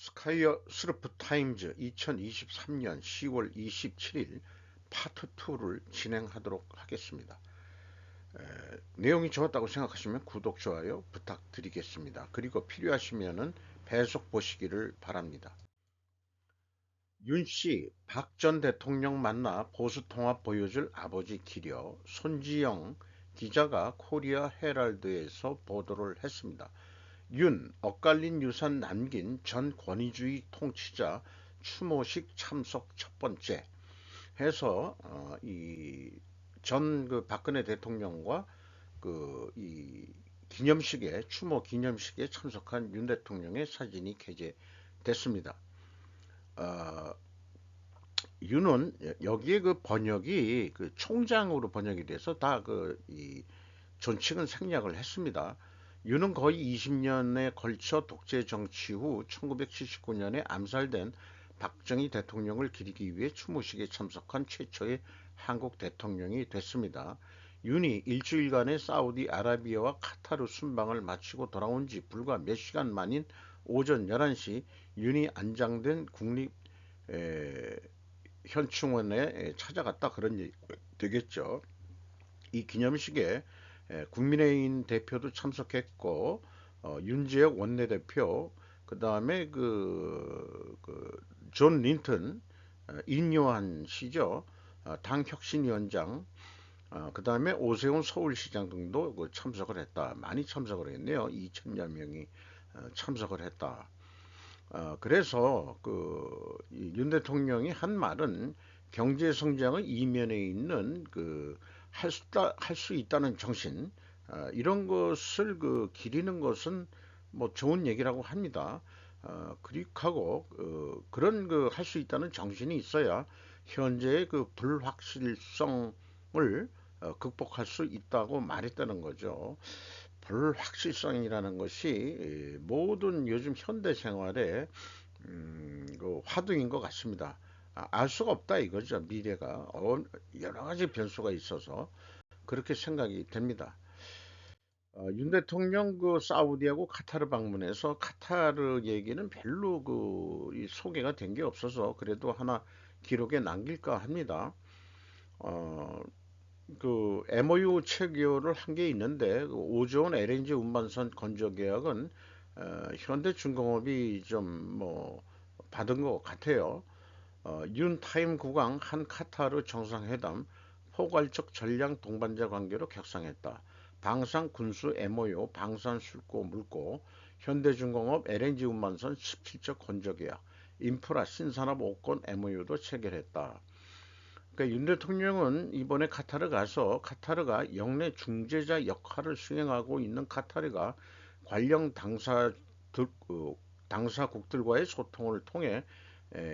스카이어 스르프 타임즈 2023년 10월 27일 파트 2를 진행하도록 하겠습니다. 내용이 좋았다고 생각하시면 구독, 좋아요 부탁드리겠습니다. 그리고 필요하시면 배속 보시기를 바랍니다. 윤씨, 박 전 대통령 만나 보수통합 보여줄 아버지 기려 손지영 기자가 코리아 헤럴드에서 보도를 했습니다. 윤, 엇갈린 유산 남긴 전 권위주의 통치자 추모식 참석 첫 번째 해서 이 전 그 박근혜 대통령과 이 기념식에 추모 기념식에 참석한 윤 대통령의 사진이 게재됐습니다. 어, 윤은 여기에 그 번역이 그 총장으로 번역이 돼서 다 이 존칭은 생략을 했습니다. 윤은 거의 20년에 걸쳐 독재 정치 후 1979년에 암살된 박정희 대통령을 기리기 위해 추모식에 참석한 최초의 한국 대통령이 됐습니다. 윤이 일주일간의 사우디아라비아와 카타르 순방을 마치고 돌아온 지 불과 몇 시간 만인 오전 11시 윤이 안장된 국립 현충원에 찾아갔다 그런 얘기 되겠죠. 이 기념식에 국민의힘 대표도 참석했고 윤재혁 원내대표 그 다음에 존 린턴 인요한 씨죠. 당 혁신위원장 그 다음에 오세훈 서울시장 등도 참석을 했다. 많이 참석을 했네요. 2천여 명이 참석을 했다. 그래서 윤 대통령이 한 말은 경제 성장의 이면에 있는 할 수 있다는 정신 이런 것을 기리는 것은 뭐 좋은 얘기라고 합니다. 그리고 그런 할 수 있다는 정신이 있어야 현재의 불확실성을 극복할 수 있다고 말했다는 거죠. 불확실성이라는 것이 모든 요즘 현대 생활의 화두인 것 같습니다. 알 수가 없다 이거죠. 미래가 여러 가지 변수가 있어서 그렇게 생각이 됩니다. 윤 대통령 사우디하고 카타르 방문해서 카타르 얘기는 별로 소개가 된 게 없어서 그래도 하나 기록에 남길까 합니다. 어, MOU 체결을 한 게 있는데 5조 원 LNG 운반선 건조 계약은 현대중공업이 좀 뭐 받은 것 같아요. 윤타임 국왕 한 카타르 정상회담 포괄적 전략 동반자 관계로 격상했다. 방산 군수 MOU 방산 술고 물고 현대중공업 LNG 운반선 17적 건조 계약 인프라 신산업 5건 MOU도 체결했다. 그러니까 윤 대통령은 이번에 카타르 가서 카타르가 영내 중재자 역할을 수행하고 있는 카타르가 관련 당사국들과의 소통을 통해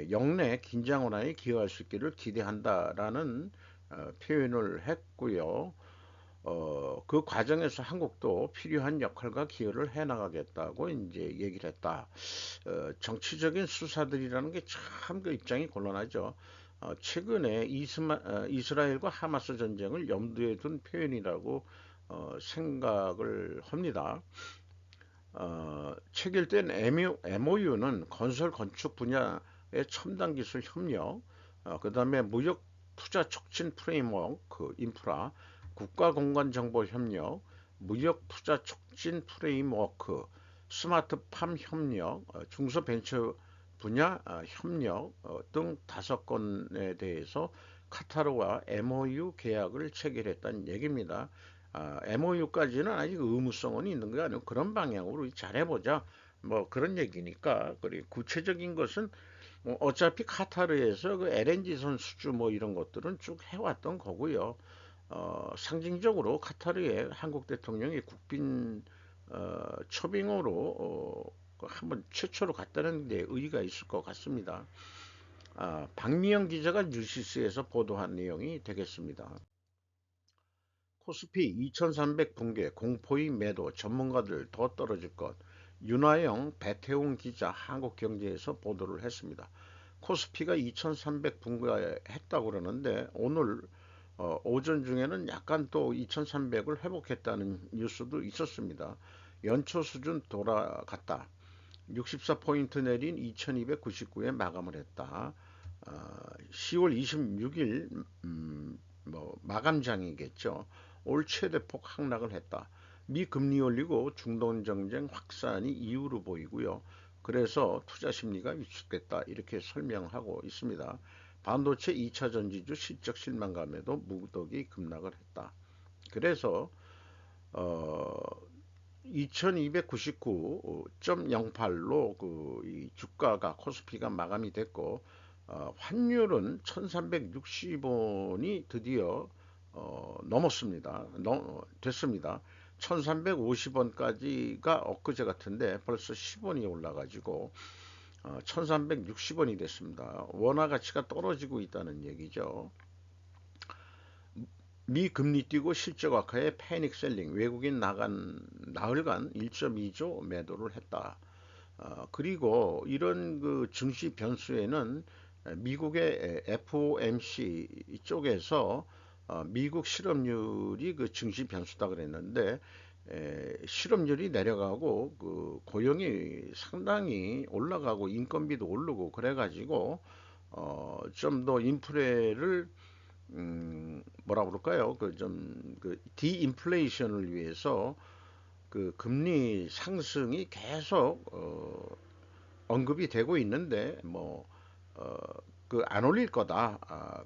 영내 긴장 완화에 기여할 수 있기를 기대한다라는 표현을 했고요. 그 과정에서 한국도 필요한 역할과 기여를 해나가겠다고 이제 얘기를 했다. 정치적인 수사들이라는 게 참 그 입장이 곤란하죠. 최근에 이스라엘과 하마스 전쟁을 염두에 둔 표현이라고 생각을 합니다. 체결된 MOU는 건설 건축 분야의 첨단 기술 협력, 그 다음에 무역 투자 촉진 프레임워크, 인프라, 국가 공간 정보 협력, 무역 투자 촉진 프레임워크, 스마트팜 협력, 중소벤처 분야 협력 등 5건에 대해서 카타르와 MOU 계약을 체결했다는 얘기입니다. MOU까지는 아직 의무성은 있는 게 아니고 그런 방향으로 잘해보자. 뭐 그런 얘기니까. 그리고 구체적인 것은 어차피 카타르에서 LNG선 수주 뭐 이런 것들은 쭉 해왔던 거고요. 상징적으로 카타르에 한국 대통령이 국빈 초빙으로 한번 최초로 갔다는 데 의의가 있을 것 같습니다. 박미영 기자가 뉴시스에서 보도한 내용이 되겠습니다. 코스피 2300 붕괴 공포의 매도 전문가들 더 떨어질 것 윤하영 배태웅 기자 한국경제에서 보도를 했습니다. 코스피가 2300 붕괴했다고 그러는데 오늘 오전 중에는 약간 또 2300을 회복했다는 뉴스도 있었습니다. 연초 수준 돌아갔다. 64포인트 내린 2299에 마감을 했다. 10월 26일 뭐 마감장이겠죠. 올 최대폭 하락을 했다. 미 금리 올리고 중동 정쟁 확산이 이유로 보이고요. 그래서 투자 심리가 위축됐다. 이렇게 설명하고 있습니다. 반도체 2차 전지주 실적 실망감에도 무더기 급락을 했다. 그래서 어, 2299.08로 이 주가가 코스피가 마감이 됐고 환율은 1360원이 드디어 넘었습니다. 됐습니다. 1350원까지가 엊그제 같은데 벌써 10원이 올라가지고 1360원이 됐습니다. 원화 가치가 떨어지고 있다는 얘기죠. 미 금리 뛰고 실적 악화에 패닉 셀링, 외국인 나흘간 1.2조 매도를 했다. 그리고 이런 그 증시 변수에는 미국의 FOMC 쪽에서 미국 실업률이 그 증시 변수다 그랬는데 실업률이 내려가고 그 고용이 상당히 올라가고 인건비도 오르고 그래가지고 좀 더 인플레를 뭐라 그럴까요? 그 좀 그 디인플레이션을 위해서 그 금리 상승이 계속 언급이 되고 있는데 뭐 그 안 올릴 거다.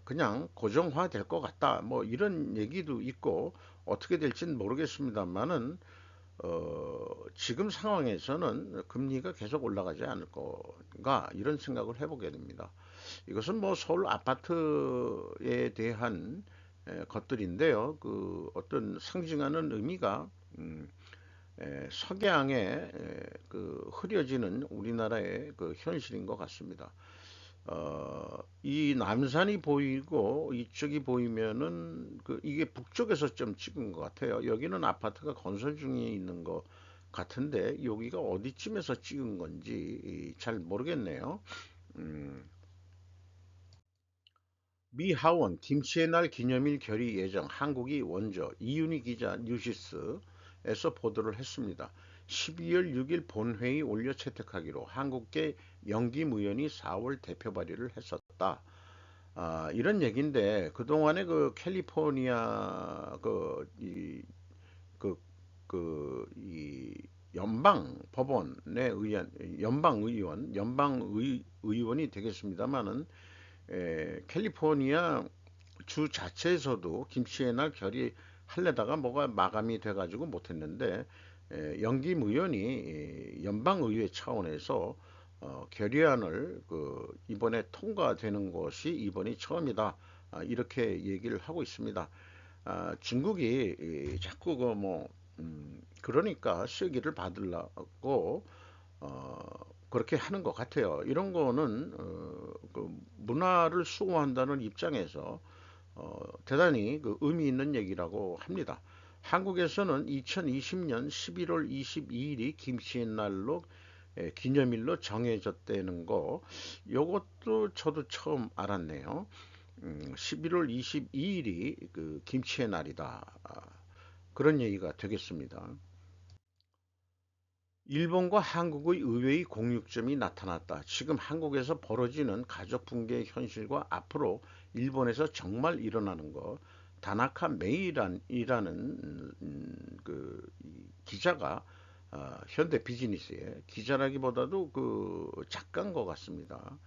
그냥 고정화 될 것 같다. 뭐 이런 얘기도 있고 어떻게 될지는 모르겠습니다만은 지금 상황에서는 금리가 계속 올라가지 않을 건가 이런 생각을 해보게 됩니다. 이것은 뭐 서울 아파트에 대한 것들인데요. 그 어떤 상징하는 의미가 석양에 그 흐려지는 우리나라의 그 현실인 것 같습니다. 이 남산이 보이고 이쪽이 보이면은 그 이게 북쪽에서 좀 찍은 것 같아요. 여기는 아파트가 건설 중에 있는 것 같은데 여기가 어디쯤에서 찍은 건지 잘 모르겠네요. 음, 미 하원 김치의 날 기념일 결의 예정 한국이 원조 이윤희 기자 뉴시스에서 보도를 했습니다. 12월 6일 본회의 올려 채택하기로 한국계 영김 의원이 4월 대표 발의를 했었다. 이런 얘기인데 그동안에 그 캘리포니아 그, 이 연방 법원의 연방 의원이 되겠습니다만은 캘리포니아 주 자체에서도 김치의 날 결의하려다가 뭐가 마감이 돼가지고 못했는데 영김 의원이 연방의회 차원에서 결의안을 그 이번에 통과되는 것이 이번이 처음이다. 이렇게 얘기를 하고 있습니다. 중국이 자꾸 그러니까 쐐기를 받으려고 그렇게 하는 것 같아요. 이런 거는 그 문화를 수호한다는 입장에서 대단히 그 의미 있는 얘기라고 합니다. 한국에서는 2020년 11월 22일이 김씨의 날로 기념일로 정해졌다는 거, 요것도 저도 처음 알았네요. 11월 22일이 그 김치의 날이다. 그런 얘기가 되겠습니다. 일본과 한국의 의외의 공육점이 나타났다. 지금 한국에서 벌어지는 가족 붕괴의 현실과 앞으로 일본에서 정말 일어나는 것. 다나카 메이란이라는 기자가 현대 비즈니스의 기자라기보다도 그 작가인 것 같습니다.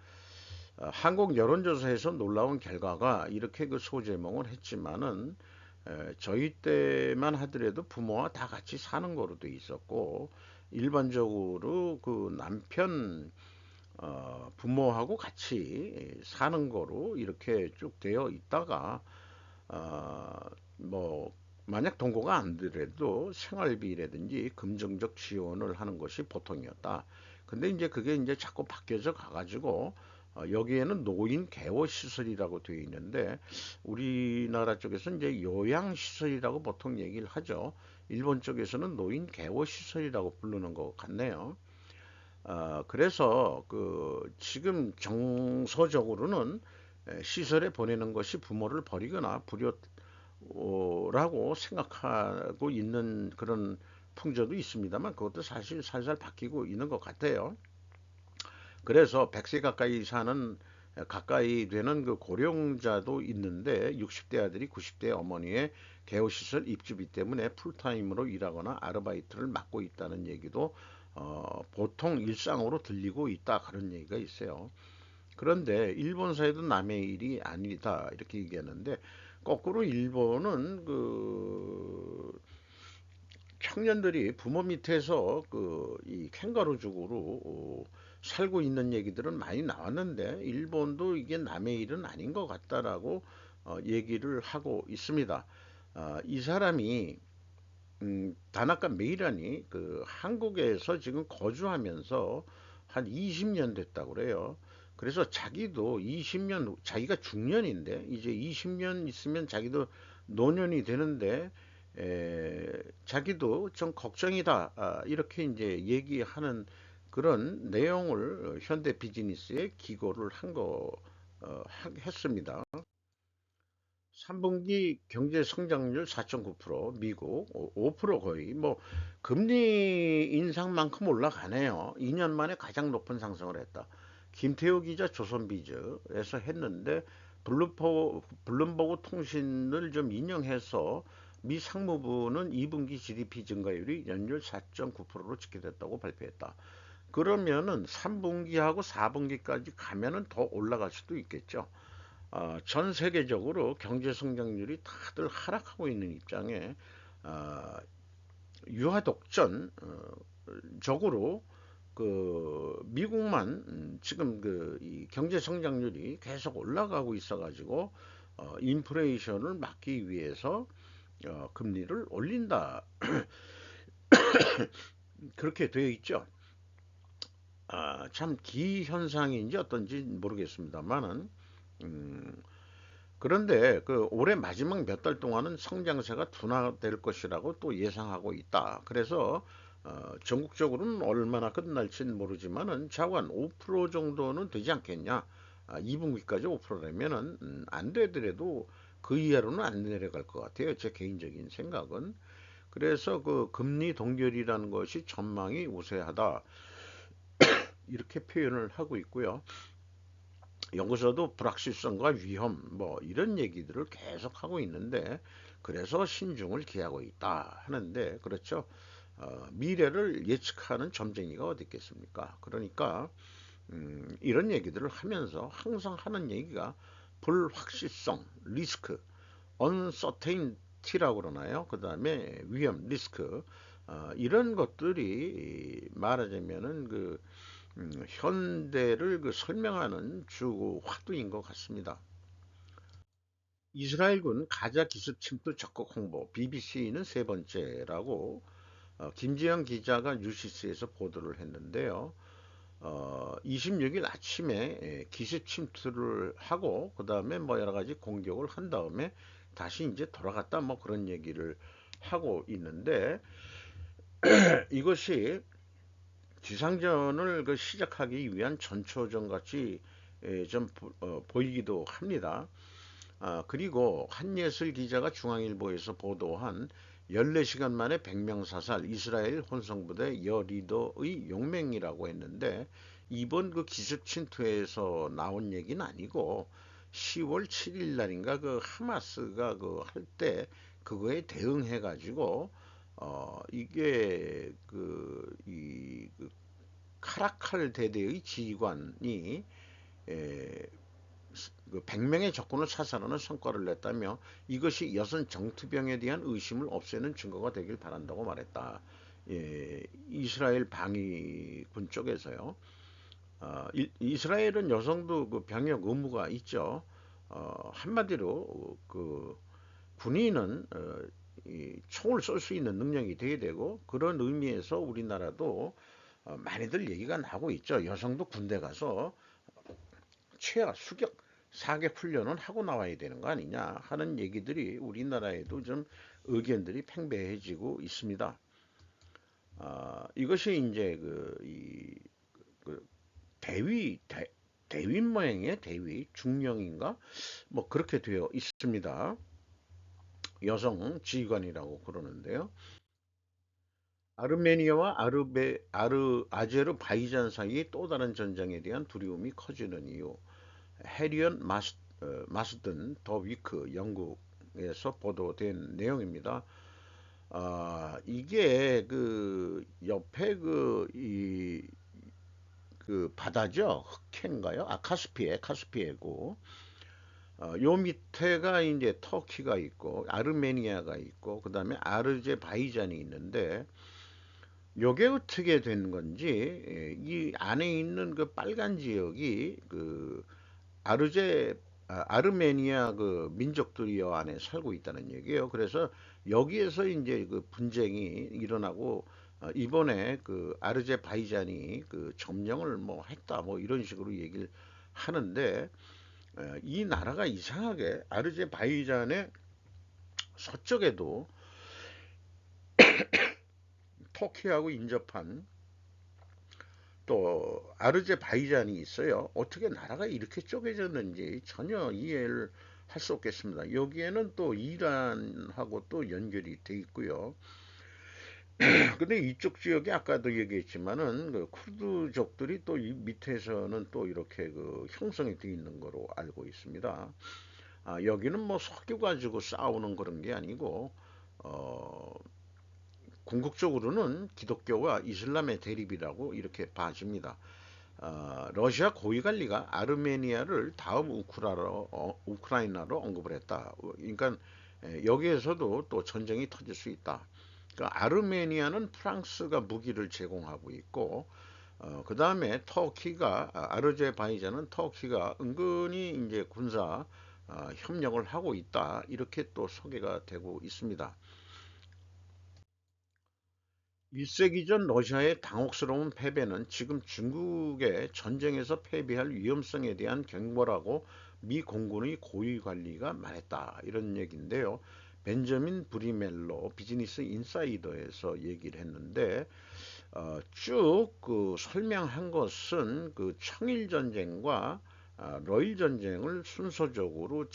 한국 여론조사에서 놀라운 결과가 이렇게 그 소제목을 했지만은 저희 때만 하더라도 부모와 다 같이 사는 거로 돼 있었고 일반적으로 그 남편 부모하고 같이 사는 거로 이렇게 쭉 되어 있다가 어, 뭐 만약 동거가 안 되더라도 생활비라든지 금전적 지원을 하는 것이 보통이었다. 근데 이제 그게 이제 자꾸 바뀌어져 가가지고 여기에는 노인 개호 시설이라고 되어 있는데 우리나라 쪽에서 이제 요양 시설이라고 보통 얘기를 하죠. 일본 쪽에서는 노인 개호 시설이라고 부르는 것 같네요. 그래서 그 지금 정서적으로는 시설에 보내는 것이 부모를 버리거나 불효라고 생각하고 있는 그런 풍조도 있습니다만 그것도 사실 살살 바뀌고 있는 것 같아요. 그래서 100세 가까이 되는 그 고령자도 있는데 60대 아들이 90대 어머니의 개호시설 입주비 때문에 풀타임으로 일하거나 아르바이트를 맡고 있다는 얘기도 보통 일상으로 들리고 있다 그런 얘기가 있어요. 그런데 일본 사회도 남의 일이 아니다 이렇게 얘기하는데 거꾸로 일본은 그 청년들이 부모 밑에서 그 이 캥거루족으로 살고 있는 얘기들은 많이 나왔는데 일본도 이게 남의 일은 아닌 것 같다라고 얘기를 하고 있습니다. 이 사람이 다나카 메이란이 그 한국에서 지금 거주하면서 한 20년 됐다고 그래요. 그래서 자기도 20년, 자기가 중년인데 이제 20년 있으면 자기도 노년이 되는데 자기도 좀 걱정이다. 이렇게 이제 얘기하는 그런 내용을 현대 비즈니스에 기고를 했습니다. 3분기 경제 성장률 4.9%, 미국 5% 거의 뭐 금리 인상만큼 올라가네요. 2년 만에 가장 높은 상승을 했다. 김태우 기자 조선비즈에서 했는데 블룸버그 통신을 좀 인용해서 미 상무부는 2분기 GDP 증가율이 연율 4.9%로 집계됐다고 발표했다. 그러면은 3분기하고 4분기까지 가면은 더 올라갈 수도 있겠죠. 전 세계적으로 경제 성장률이 다들 하락하고 있는 입장에 어, 유화 독전 적으로 그 미국만 지금 그이 경제 성장률이 계속 올라가고 있어가지고 인플레이션을 막기 위해서 금리를 올린다 그렇게 되어 있죠. 참 기현상인지 어떤지 모르겠습니다만은 음, 그런데 그 올해 마지막 몇 달 동안은 성장세가 둔화될 것이라고 또 예상하고 있다. 그래서 전국적으로는 얼마나 끝날지는 모르지만은 자관 5% 정도는 되지 않겠냐. 2분기까지 5%라면은 안 되더라도 그 이하로는 안 내려갈 것 같아요. 제 개인적인 생각은. 그래서 그 금리 동결이라는 것이 전망이 우세하다. 이렇게 표현을 하고 있고요. 여기서도 불확실성과 위험 뭐 이런 얘기들을 계속 하고 있는데 그래서 신중을 기하고 있다 하는데 그렇죠. 미래를 예측하는 점쟁이가 어디 있겠습니까? 그러니까 이런 얘기들을 하면서 항상 하는 얘기가 불확실성, 리스크, uncertainty라고 그러나요? 그 다음에 위험, 리스크 이런 것들이 말하자면은 그 현대를 그 설명하는 주 화두인 것 같습니다. 이스라엘군 가자 기습 침투 적극 홍보, BBC는 세 번째라고 김지영 기자가 뉴시스에서 보도를 했는데요. 26일 아침에 기습 침투를 하고 그 다음에 뭐 여러 가지 공격을 한 다음에 다시 이제 돌아갔다 뭐 그런 얘기를 하고 있는데 이것이 지상전을 그 시작하기 위한 전초전 같이 좀 보이기도 합니다. 그리고 한예슬 기자가 중앙일보에서 보도한 14시간 만에 100명 사살 이스라엘 혼성부대 여 리더의 용맹이라고 했는데 이번 그 기습 침투에서 나온 얘기는 아니고 10월 7일 날인가 그 하마스가 그 할 때 그거에 대응해 가지고 이게 그 카라칼 대대의 지휘관이 에, 그 100명의 적군을 사살하는 성과를 냈다며 이것이 여성 정투병에 대한 의심을 없애는 증거가 되길 바란다고 말했다. 이스라엘 방위군 쪽에서요. 이스라엘은 여성도 그 병역 의무가 있죠. 한마디로 그 군인은 이 총을 쏠 수 있는 능력이 돼야 되고 그런 의미에서 우리나라도 많이들 얘기가 나오고 있죠. 여성도 군대 가서 최하 수격 사격 훈련은 하고 나와야 되는 거 아니냐 하는 얘기들이 우리나라에도 좀 의견들이 팽배해지고 있습니다. 이것이 이제 그 대위 모양의 대위 중령인가 뭐 그렇게 되어 있습니다. 여성 지휘관이라고 그러는데요. 아르메니아와 아제르바이잔 사이의 또 다른 전쟁에 대한 두려움이 커지는 이유. 해리언 마스든 더 위크 영국에서 보도된 내용입니다. 이게 그 옆에 그 바다죠. 흑해인가요? 카스피해고. 요 밑에가 이제 터키가 있고 아르메니아가 있고 그다음에 아르제바이잔이 있는데 요게 어떻게 된 건지 이 안에 있는 그 빨간 지역이 그 아르메니아 그 민족들이 요 안에 살고 있다는 얘기예요. 그래서 여기에서 이제 그 분쟁이 일어나고 이번에 그 아르제바이잔이 그 점령을 뭐 했다 뭐 이런 식으로 얘기를 하는데 이 나라가 이상하게 아르제바이잔의 서쪽에도 터키하고 인접한 또 아르제바이잔이 있어요. 어떻게 나라가 이렇게 쪼개졌는지 전혀 이해를 할 수 없겠습니다. 여기에는 또 이란하고 또 연결이 돼 있고요. 근데 이쪽 지역이 아까도 얘기했지만은 그 쿠르드족들이 또 이 밑에서는 또 이렇게 그 형성이 돼 있는 거로 알고 있습니다. 여기는 뭐 석유 가지고 싸우는 그런 게 아니고 어, 궁극적으로는 기독교와 이슬람의 대립이라고 이렇게 봐집니다. 러시아 고위관리가 아르메니아를 다음 우크라이나로 언급을 했다. 그러니까 여기에서도 또 전쟁이 터질 수 있다. 그러니까 아르메니아는 프랑스가 무기를 제공하고 있고 그 다음에 터키가 아르제바이잔은 터키가 은근히 이제 군사 협력을 하고 있다. 이렇게 또 소개가 되고 있습니다. 1세기 전 러시아의 당혹스러운 패배는 지금 중국의 전쟁에서 패배할 위험성에 대한 경고라고 미 공군의 고위 관리가 말했다. 이런 얘기인데요. 벤저민 브리멜로 비즈니스 인사이더에서 얘기를 했는데 쭉그 설명한 것은 그 청일 전쟁과 러일 전쟁을 순서적으로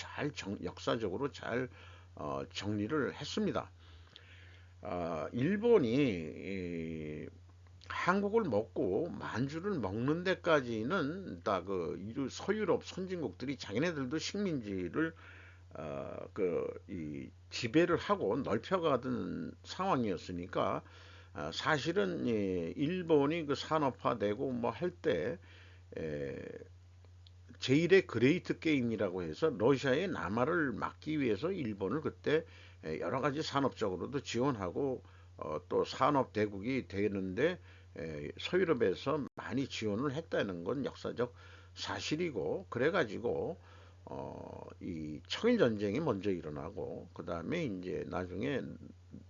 역사적으로 잘 정리를 했습니다. 일본이 한국을 먹고 만주를 먹는 데까지는 다 그 서유럽 선진국들이 자기네들도 식민지를 이 지배를 하고 넓혀가던 상황이었으니까 사실은 일본이 그 산업화되고 뭐 할 때 제1의 그레이트 게임이라고 해서 러시아의 남하를 막기 위해서 일본을 그때 여러 가지 산업적으로도 지원하고 또 산업 대국이 되는데 서유럽에서 많이 지원을 했다는 건 역사적 사실이고 그래가지고 이 청일 전쟁이 먼저 일어나고 그 다음에 이제 나중에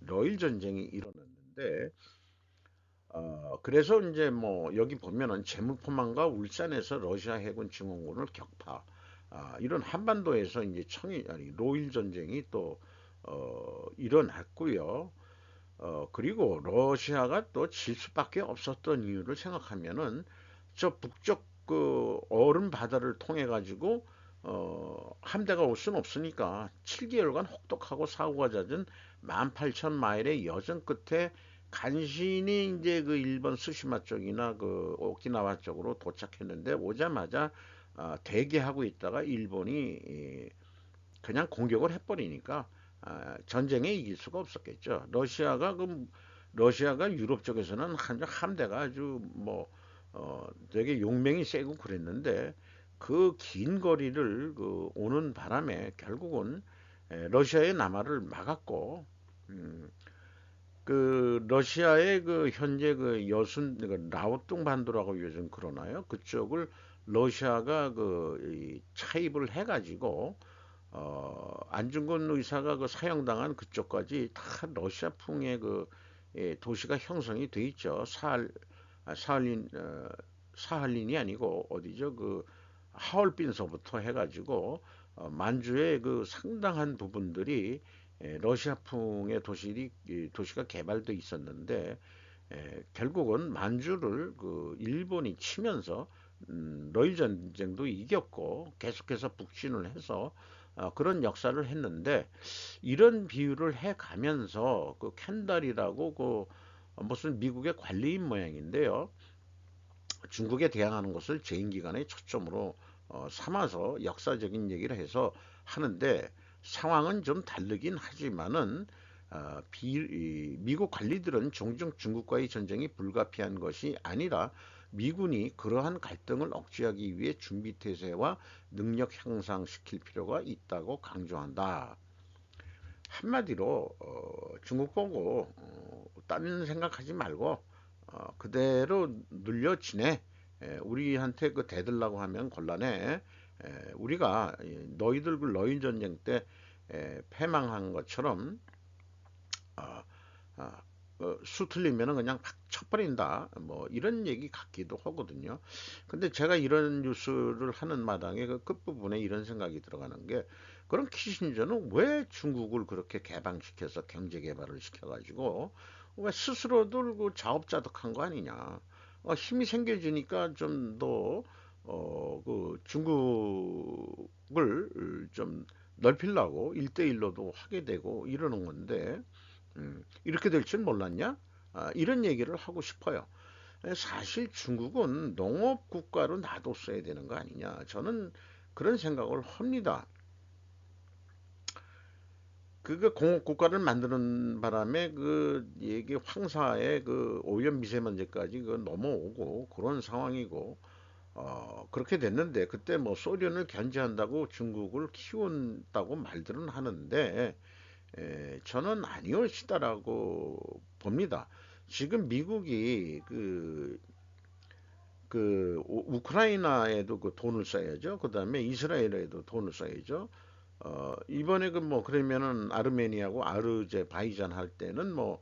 러일 전쟁이 일어났는데 그래서 이제 뭐 여기 보면은 제무포만과 울산에서 러시아 해군 증원군을 격파. 이런 한반도에서 이제 아니 로일 전쟁이 또 일어났고요. 그리고 러시아가 또 질 수밖에 없었던 이유를 생각하면은 저 북쪽 그 얼음 바다를 통해 가지고 함대가 올 수는 없으니까 7개월간 혹독하고 사고가 잦은 18,000마일의 여정 끝에 간신히 이제 그 일본 스시마 쪽이나 그 오키나와 쪽으로 도착했는데 오자마자 대기하고 있다가 일본이 그냥 공격을 해버리니까 전쟁에 이길 수가 없었겠죠. 러시아가 유럽 쪽에서는 한 함대가 아주 뭐 되게 용맹이 세고 그랬는데 그 긴 거리를 그 오는 바람에 결국은 러시아의 남하를 막았고 음, 그 러시아의 그 현재 그 라오뚱 반도라고 요즘 그러나요? 그쪽을 러시아가 차입을 해가지고 안중근 의사가 그 사형당한 그쪽까지 다 러시아풍의 도시가 형성이 돼 있죠. 사할린 사할린이 아니고 어디죠? 그 하얼빈서부터 해가지고 만주의 그 상당한 부분들이 러시아풍의 도시가 개발돼 있었는데 결국은 만주를 그 일본이 치면서 러일 전쟁도 이겼고 계속해서 북진을 해서 그런 역사를 했는데 이런 비유를 해 가면서 그 켄달이라고 무슨 미국의 관리인 모양인데요. 중국에 대항하는 것을 재임기간의 초점으로 삼아서 역사적인 얘기를 해서 하는데 상황은 좀 다르긴 하지만은 미국 관리들은 종종 중국과의 전쟁이 불가피한 것이 아니라 미군이 그러한 갈등을 억제하기 위해 준비태세와 능력 향상시킬 필요가 있다고 강조한다. 한마디로 중국 보고 딴 생각하지 말고 그대로 눌려 지내. 우리한테 그 대들라고 하면 곤란해. 우리가 너희들 그 러일 전쟁 때 패망한 것처럼 어, 어, 수 틀리면은 그냥 팍 쳐버린다. 뭐 이런 얘기 같기도 하거든요. 근데 제가 이런 뉴스를 하는 마당에 그 끝부분에 이런 생각이 들어가는 게 그럼 키신저는 왜 중국을 그렇게 개방시켜서 경제 개발을 시켜가지고 왜 스스로도 그 자업자득한 거 아니냐. 힘이 생겨지니까 좀 더 그 중국을 좀 넓히려고 일대일로도 하게 되고 이러는 건데 이렇게 될 줄 몰랐냐? 이런 얘기를 하고 싶어요. 사실 중국은 농업 국가로 놔뒀어야 되는 거 아니냐? 저는 그런 생각을 합니다. 그게 공업 국가를 만드는 바람에 그 이게 황사에 그 오염 미세먼지까지 그 넘어오고 그런 상황이고 그렇게 됐는데 그때 뭐 소련을 견제한다고 중국을 키운다고 말들은 하는데 저는 아니었다라고 봅니다. 지금 미국이 우크라이나에도 그 돈을 써야죠. 그 다음에 이스라엘에도 돈을 써야죠. 이번에 그 뭐 그러면은 아르메니아하고 아르제바이잔 할 때는 뭐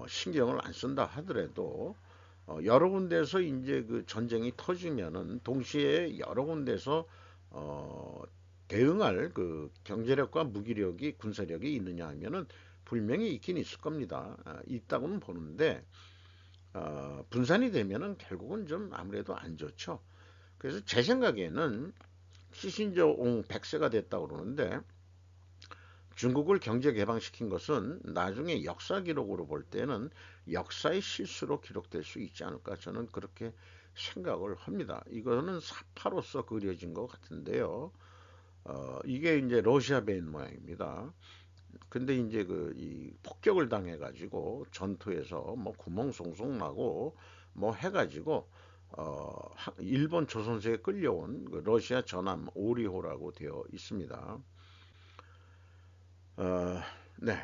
신경을 안 쓴다 하더라도 여러 군데서 이제 그 전쟁이 터지면은 동시에 여러 군데서 어, 대응할 그 경제력과 무기력이 군사력이 있느냐 하면은 분명히 있긴 있을 겁니다. 있다고는 보는데 분산이 되면은 결국은 좀 아무래도 안 좋죠. 그래서 제 생각에는 시신저옹 100세가 됐다고 그러는데 중국을 경제 개방시킨 것은 나중에 역사 기록으로 볼 때는 역사의 실수로 기록될 수 있지 않을까 저는 그렇게 생각을 합니다. 이거는 사파로서 그려진 것 같은데요. 이게 이제 러시아 배인 모양입니다. 근데 이제 이 폭격을 당해가지고 전투에서 뭐 구멍 송송 나고 뭐 해가지고 일본 조선세에 끌려온 그 러시아 전함 오리호라고 되어 있습니다. 어, 네.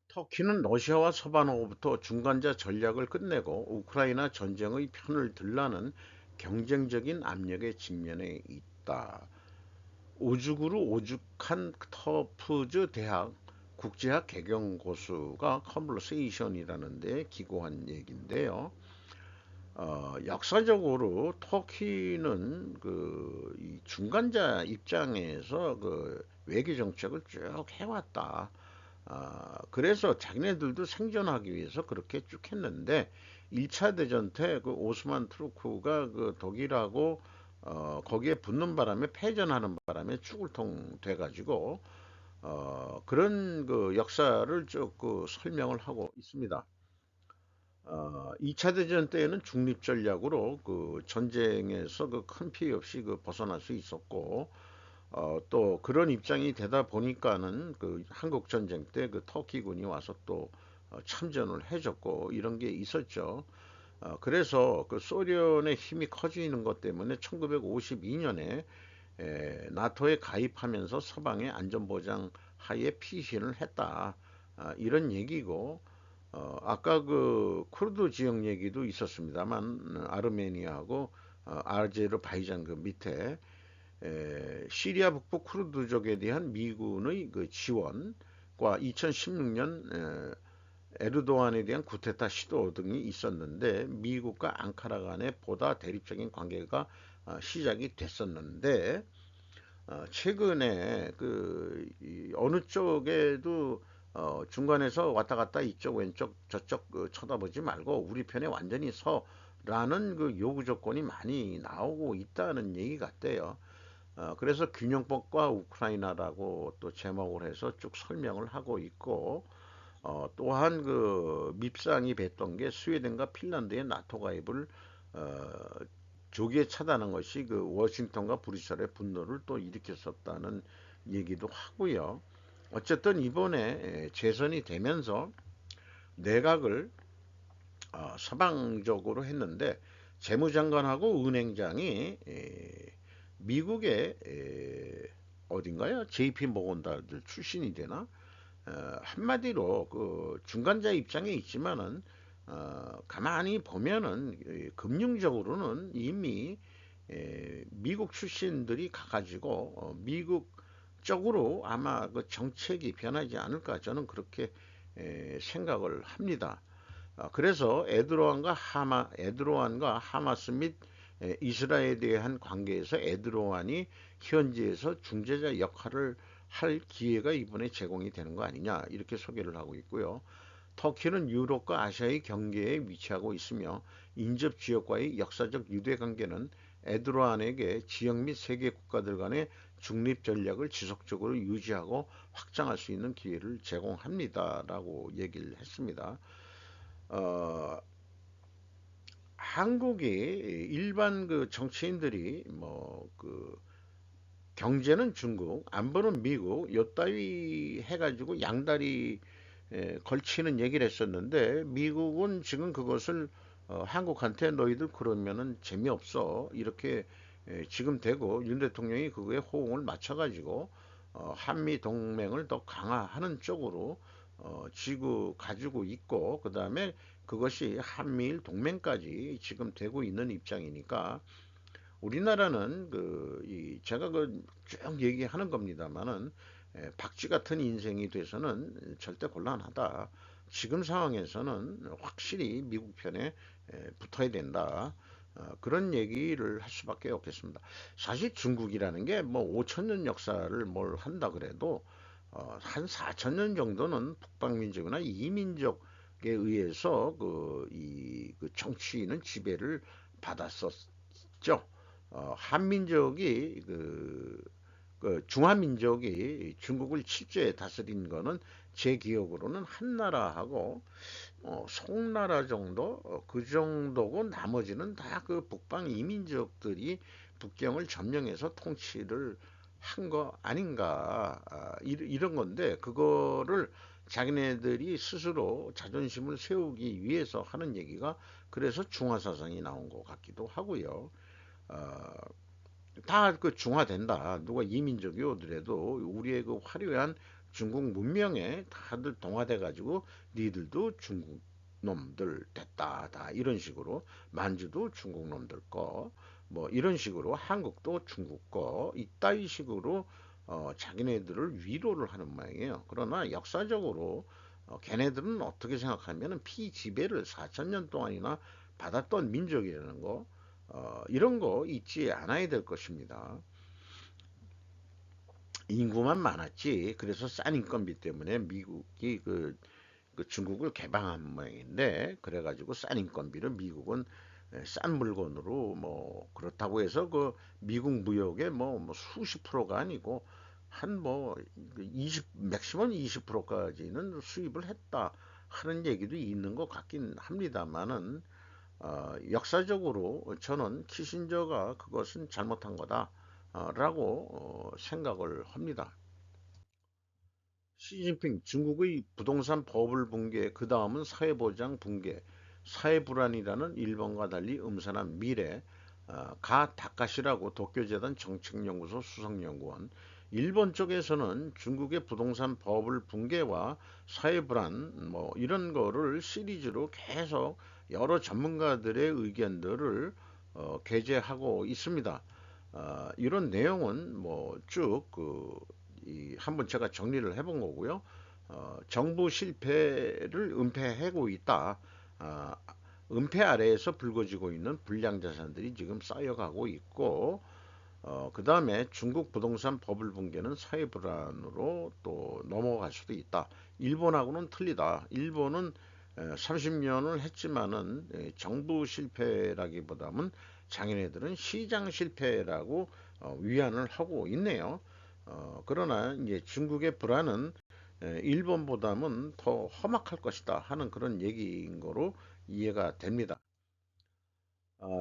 터키는 러시아와 서방으로부터 중간자 전략을 끝내고 우크라이나 전쟁의 편을 들라는 경쟁적인 압력에 직면해 있다. 오죽으로 오죽한 터프즈 대학 국제학 개경고수가 컨버세이션이라는 데 기고한 얘기인데요. 역사적으로 터키는 이 중간자 입장에서 그 외교 정책을 쭉 해왔다. 그래서 자기네들도 생존하기 위해서 그렇게 쭉 했는데 1차 대전 때 그 오스만 투르크가 그 독일하고 거기에 붙는 바람에 패전하는 바람에 죽을 통 돼가지고 그런 그 역사를 쭉 그 설명을 하고 있습니다. 2차 대전 때에는 중립 전략으로 그 전쟁에서 그 큰 피해 없이 그 벗어날 수 있었고 또 그런 입장이 되다 보니까는 그 한국 전쟁 때 그 터키군이 와서 또 참전을 해줬고 이런 게 있었죠. 그래서 그 소련의 힘이 커지는 것 때문에 1952년에 나토에 가입하면서 서방의 안전보장 하에 피신을 했다. 이런 얘기고 아까 그 쿠르드 지역 얘기도 있었습니다만 아르메니아하고 아제르바이잔 그 밑에 시리아 북부 쿠르드족에 대한 미군의 그 지원과 2016년 에르도안에 대한 쿠데타 시도 등이 있었는데 미국과 앙카라 간의 보다 대립적인 관계가 시작이 됐었는데 최근에 어느 쪽에도 중간에서 왔다 갔다 이쪽 왼쪽 저쪽 쳐다보지 말고 우리 편에 완전히 서라는 그 요구 조건이 많이 나오고 있다는 얘기 같대요. 그래서 균형법과 우크라이나라고 또 제목을 해서 쭉 설명을 하고 있고 또한 그 밉상이 뱄던 게 스웨덴과 핀란드의 나토 가입을 어, 조기에 차단한 것이 그 워싱턴과 브뤼셀의 분노를 또 일으켰었다는 얘기도 하고요. 어쨌든 이번에 재선이 되면서 내각을 서방적으로 했는데 재무장관하고 은행장이 미국의 어딘가요? JP 모건다들 출신이 되나? 한마디로 그 중간자 입장에 있지만은 가만히 보면은 금융적으로는 이미 미국 출신들이 가가지고 미국 쪽으로 아마 그 정책이 변하지 않을까 저는 그렇게 생각을 합니다. 그래서 에드로안과 하마스 및 이스라엘에 대한 관계에서 에드로안이 현지에서 중재자 역할을 할 기회가 이번에 제공이 되는 거 아니냐 이렇게 소개를 하고 있고요. 터키는 유럽과 아시아의 경계에 위치하고 있으며 인접 지역과의 역사적 유대 관계는 에드로안에게 지역 및 세계 국가들 간의 중립 전략을 지속적으로 유지하고 확장할 수 있는 기회를 제공합니다라고 얘기를 했습니다. 어, 한국이 일반 그 정치인들이 뭐 그 경제는 중국, 안보는 미국, 요 따위 해가지고 양다리 걸치는 얘기를 했었는데 미국은 지금 그것을 한국한테 너희들 그러면은 재미없어 이렇게 지금 되고 윤 대통령이 그거에 호응을 맞춰가지고 한미 동맹을 더 강화하는 쪽으로 지구 가지고 있고 그 다음에 그것이 한미일 동맹까지 지금 되고 있는 입장이니까 우리나라는 제가 그 쭉 얘기하는 겁니다만은 박쥐 같은 인생이 돼서는 절대 곤란하다. 지금 상황에서는 확실히 미국 편에 붙어야 된다. 그런 얘기를 할 수밖에 없겠습니다. 사실 중국이라는 게 뭐 5천 년 역사를 뭘 한다 그래도 한 4천 년 정도는 북방민족이나 이민족에 의해서 그 정치인은 지배를 받았었죠. 한민족이 그 중화민족이 중국을 실제 다스린 거는 제 기억으로는 한나라하고 송나라 정도 그 정도고 나머지는 다 그 북방 이민족들이 북경을 점령해서 통치를 한 거 아닌가 이런 건데 그거를 자기네들이 스스로 자존심을 세우기 위해서 하는 얘기가 그래서 중화사상이 나온 것 같기도 하고요. 어, 다 그 중화된다. 누가 이민족이 오더라도 우리의 그 화려한 중국 문명에 다들 동화돼 가지고 니들도 중국 놈들 됐다. 다 이런 식으로 만주도 중국 놈들 거 뭐 이런 식으로 한국도 중국 거 이따위 식으로 자기네들을 위로를 하는 모양이에요. 그러나 역사적으로 걔네들은 어떻게 생각하면은 피지배를 4천 년 동안이나 받았던 민족이라는 거 이런 거 잊지 않아야 될 것입니다. 인구만 많았지. 그래서 싼 인건비 때문에 미국이 그 중국을 개방한 모양인데, 그래가지고 싼 인건비를 미국은 싼 물건으로 뭐 그렇다고 해서 그 미국 무역의 뭐 수십 프로가 아니고 한 뭐 20, 맥시멈 20%까지는 수입을 했다 하는 얘기도 있는 것 같긴 합니다만은 역사적으로 저는 키신저가 그것은 잘못한 거다라고 생각을 합니다. 시진핑 중국의 부동산 버블 붕괴, 그 다음은 사회보장 붕괴, 사회불안이라는 일본과 달리 음산한 미래, 가 다카시라고 도쿄재단 정책연구소 수석연구원, 일본 쪽에서는 중국의 부동산 버블 붕괴와 사회불안 뭐 이런 거를 시리즈로 계속 여러 전문가들의 의견들을 게재하고 있습니다. 이런 내용은 뭐 쭉 한번 제가 정리를 해본 거고요. 정부 실패를 은폐하고 있다. 어, 은폐 아래에서 불거지고 있는 불량 자산들이 지금 쌓여가고 있고, 그 다음에 중국 부동산 버블 붕괴는 사회 불안으로 또 넘어갈 수도 있다. 일본하고는 틀리다. 일본은 30년을 했지만은 정부 실패라기보다는 장인애들은 시장 실패라고 위안을 하고 있네요. 그러나 이제 중국의 불안은 일본보다는 더 험악할 것이다 하는 그런 얘기인 거로 이해가 됩니다.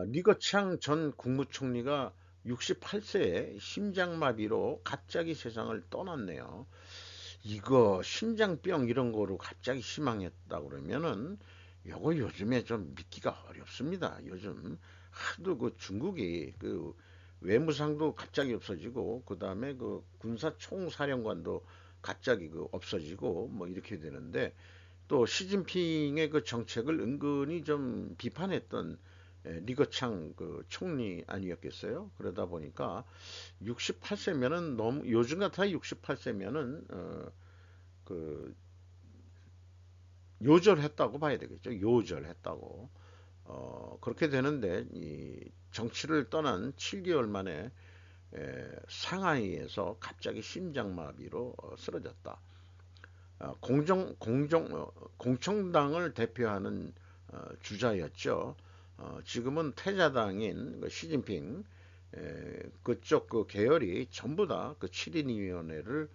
리거창 전 국무총리가 68세에 심장마비로 갑자기 세상을 떠났네요. 이거 심장병 이런 거로 갑자기 희망했다 그러면은 요거 요즘에 좀 믿기가 어렵습니다. 요즘 하도 그 중국이 그 외무상도 갑자기 없어지고 그다음에 그 군사총사령관도 갑자기 그 없어지고 뭐 이렇게 되는데 또 시진핑의 그 정책을 은근히 좀 비판했던 리거창 그 총리 아니었겠어요? 그러다 보니까 68세면은 너무 요즘 같아 68세면은 그 요절했다고 봐야 되겠죠. 요절했다고. 그렇게 되는데 이 정치를 떠난 7개월 만에 상하이에서 갑자기 심장마비로 쓰러졌다. 공청당을 대표하는 주자였죠. 지금은 태자당인 그 시진핑 그쪽 그 계열이 전부 다 그 7인위원회를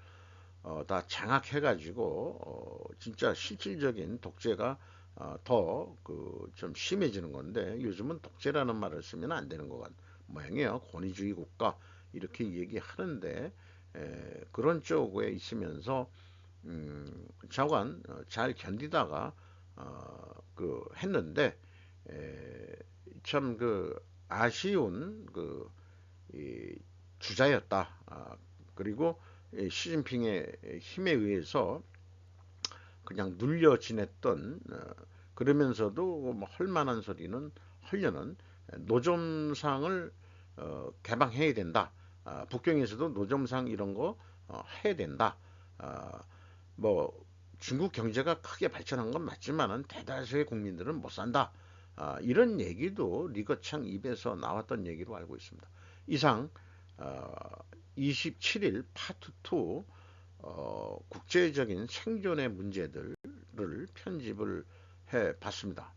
다 장악해가지고 진짜 실질적인 독재가 더 그 좀 심해지는 건데 요즘은 독재라는 말을 쓰면 안 되는 것 같 모양이에요. 권위주의 국가 이렇게 얘기하는데 그런 쪽에 있으면서 자관 잘 견디다가 그 했는데 참 그 아쉬운 그 이 주자였다. 그리고 시진핑의 힘에 의해서 그냥 눌려 지냈던 그러면서도 뭐 할 만한 소리는 하려는 노점상을 개방해야 된다. 북경에서도 노점상 이런 거 해야 된다. 아, 뭐 중국 경제가 크게 발전한 건 맞지만은 대다수의 국민들은 못 산다. 이런 얘기도 리거창 입에서 나왔던 얘기로 알고 있습니다. 이상 27일 파트 2 국제적인 생존의 문제들을 편집을 해 봤습니다.